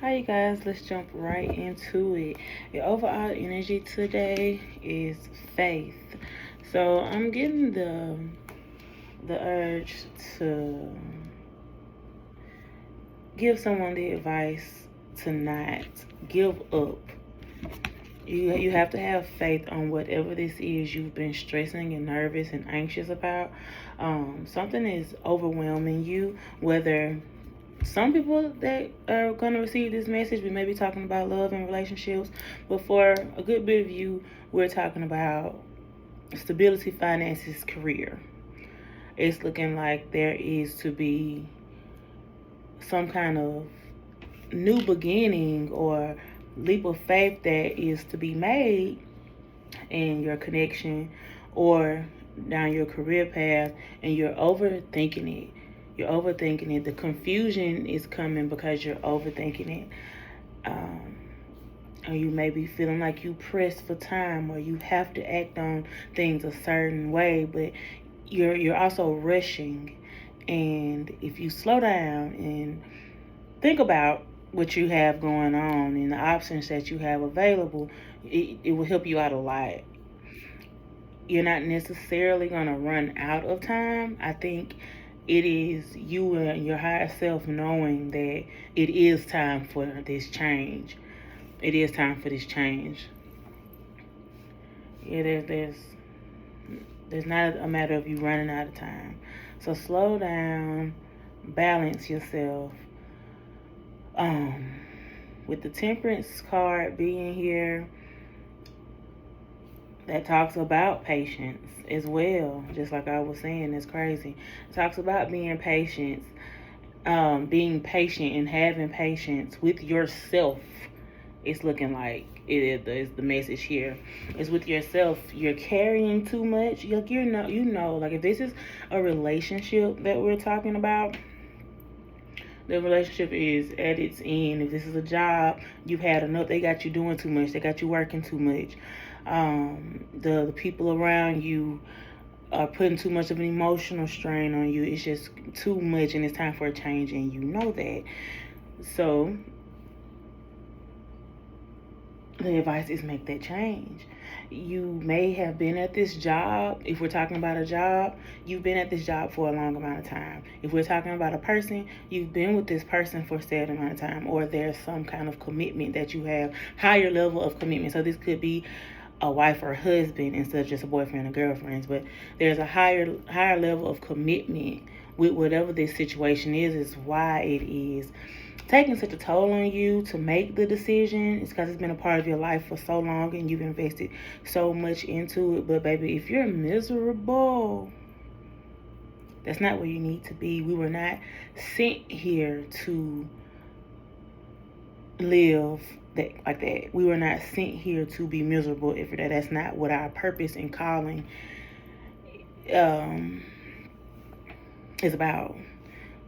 Hi, you guys. Let's jump right into it. The overall energy today is faith. So I'm getting the urge to give someone the advice to not give up. You have to have faith on whatever this is you've been stressing and nervous and anxious about. Something is overwhelming you, whether some people that are going to receive this message, we may be talking about love and relationships, but for a good bit of you, we're talking about stability, finances, career. It's looking like there is to be some kind of new beginning or leap of faith that is to be made in your connection or down your career path, and you're overthinking it. You're overthinking it. The confusion is coming because you're overthinking it. Um, or you may be feeling like you pressed for time, or you have to act on things a certain way, but you're also rushing. And if you slow down and think about what you have going on and the options that you have available, it will help you out a lot. You're not necessarily going to run out of time. I think it is you and your higher self knowing that it is time for this change. It is time for this change. Yeah, there's not a matter of you running out of time. So slow down, balance yourself. Um, with the Temperance card being here, that talks about patience as well. Just like I was saying, it's crazy. It talks about being patient and having patience with yourself. It's looking like it is the message here. It's with yourself. You're carrying too much. Like like if this is a relationship that we're talking about, the relationship is at its end. If this is a job, you've had enough. They got you doing too much. They got you working too much. The people around you are putting too much of an emotional strain on you. It's just too much, and it's time for a change, and you know that. So the advice is make that change. You may have been at this job. If we're talking about a job, you've been at this job for a long amount of time. If we're talking about a person, you've been with this person for a certain amount of time, or there's some kind of commitment that you have, higher level of commitment. So this could be a wife or a husband instead of just a boyfriend or girlfriend. But there's a higher level of commitment with whatever this situation is why it is taking such a toll on you to make the decision. It's because it's been a part of your life for so long and you've invested so much into it. But baby, if you're miserable, that's not where you need to be. We were not sent here to live like that. We were not sent here to be miserable. If that's not what our purpose and calling um, is about.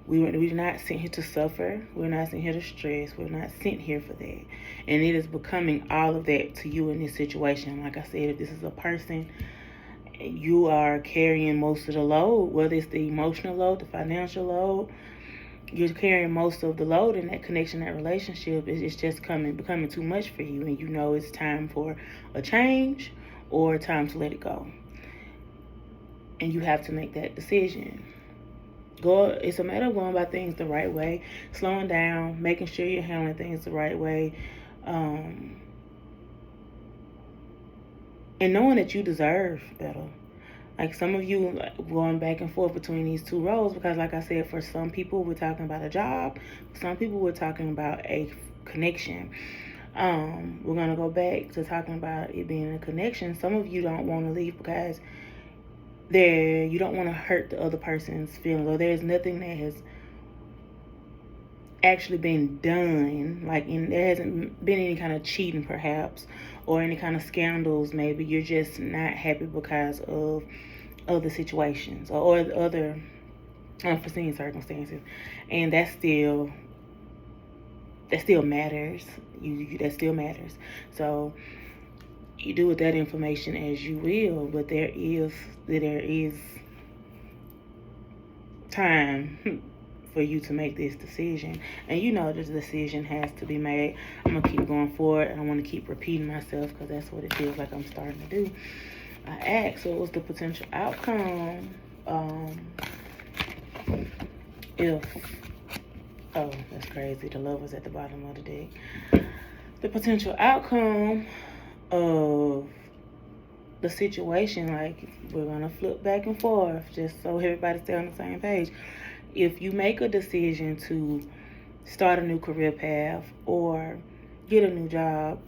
We're not sent here to suffer. We're not sent here to stress. We're not sent here for that. And it is becoming all of that to you in this situation. Like I said, if this is a person, you are carrying most of the load, whether it's the emotional load, the financial load. You're carrying most of the load in that connection, that relationship. It's just becoming too much for you, and you know it's time for a change or time to let it go. And you have to make that decision. It's a matter of going about things the right way, slowing down, making sure you're handling things the right way, and knowing that you deserve better. Like some of you going back and forth between these two roles, because like I said, for some people we're talking about a job, for some people we're talking about a connection. We're gonna go back to talking about it being a connection. Some of you don't want to leave because you don't want to hurt the other person's feelings, or there's nothing that has actually been done, there hasn't been any kind of cheating perhaps, or any kind of scandals. Maybe you're just not happy because of other situations or other unforeseen circumstances, and that still matters. That still matters. So you do with that information as you will, but there is time for you to make this decision. And you know this decision has to be made. I'm going to keep going forward. I don't want to keep repeating myself because that's what it feels like I'm starting to do. I asked what was the potential outcome if, oh, that's crazy. The love was at the bottom of the deck. The potential outcome of the situation, like we're going to flip back and forth just so everybody stay on the same page. If you make a decision to start a new career path or get a new job,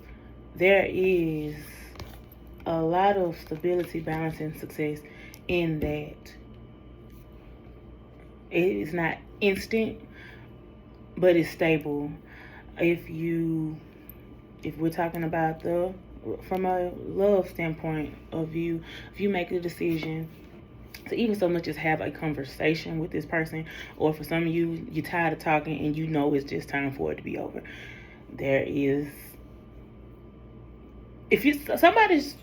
there is a lot of stability, balance, and success in that. It is not instant, but it's stable. If we're talking about from a love standpoint of view, if you make a decision to even so much as have a conversation with this person, or for some of you, you're tired of talking and you know it's just time for it to be over. There is, if you somebody's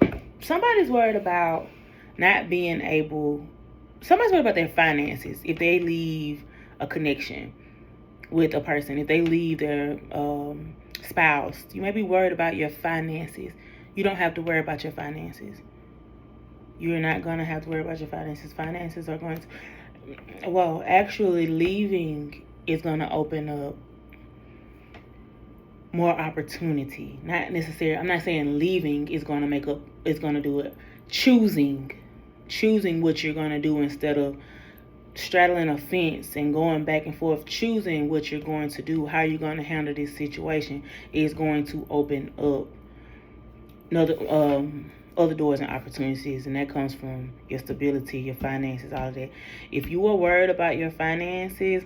worried about not being able, somebody's worried about their finances if they leave a connection with a person, if they leave their spouse. You may be worried about your finances. You don't have to worry about your finances. You're not going to have to worry about your finances. Finances are going to, well, actually leaving is going to open up more opportunity. Not necessarily, I'm not saying leaving is going to do it. Choosing what you're going to do instead of straddling a fence and going back and forth, choosing what you're going to do, how you're going to handle this situation is going to open up other doors and opportunities, and that comes from your stability, your finances, all of that. If you are worried about your finances,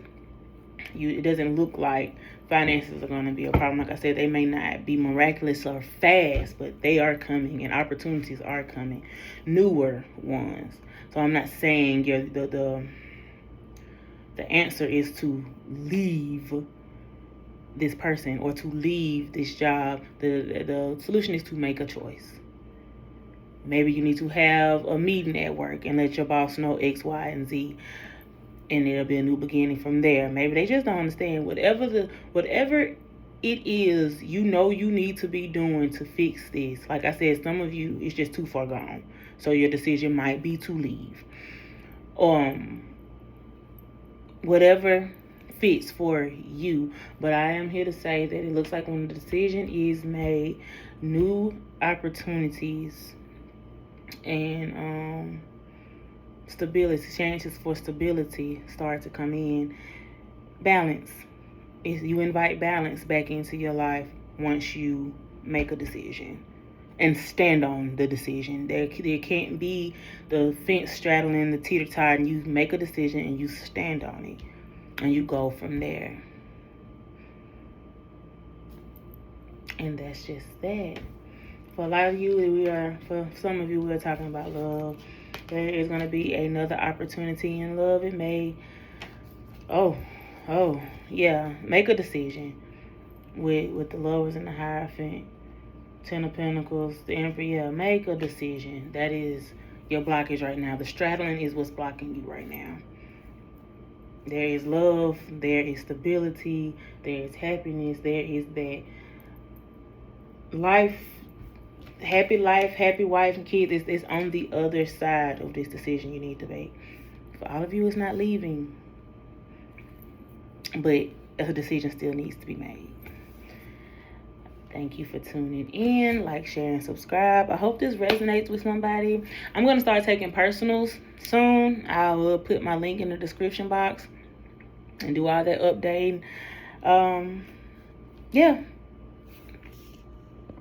it doesn't look like finances are going to be a problem. Like I said, they may not be miraculous or fast, but they are coming, and opportunities are coming, newer ones. So I'm not saying the answer is to leave this person or to leave this job. The solution is to make a choice. Maybe you need to have a meeting at work and let your boss know X, Y, and Z, and it'll be a new beginning from there. Maybe they just don't understand whatever it is you know you need to be doing to fix this. Like I said, some of you, it's just too far gone, so your decision might be to leave. Whatever fits for you. But I am here to say that it looks like when the decision is made, new opportunities and stability, chances for stability start to come in. Balance. You invite balance back into your life once you make a decision and stand on the decision. There can't be the fence straddling, the teeter-totter, and you make a decision and you stand on it and you go from there. And that's just that. For a lot of you, for some of you, we're talking about love. There is going to be another opportunity in love. It may, make a decision with the Lovers and the Hierophant, Ten of Pentacles, the Emperor. Make a decision. That is your blockage right now. The straddling is what's blocking you right now. There is love. There is stability. There is happiness. There is that life. Happy life, happy wife and kids is on the other side of this decision you need to make. For all of you, it's not leaving, but a decision still needs to be made. Thank you for tuning in. Like, share, and subscribe. I hope this resonates with somebody. I'm going to start taking personals soon. I will put my link in the description box and do all that updating. Yeah.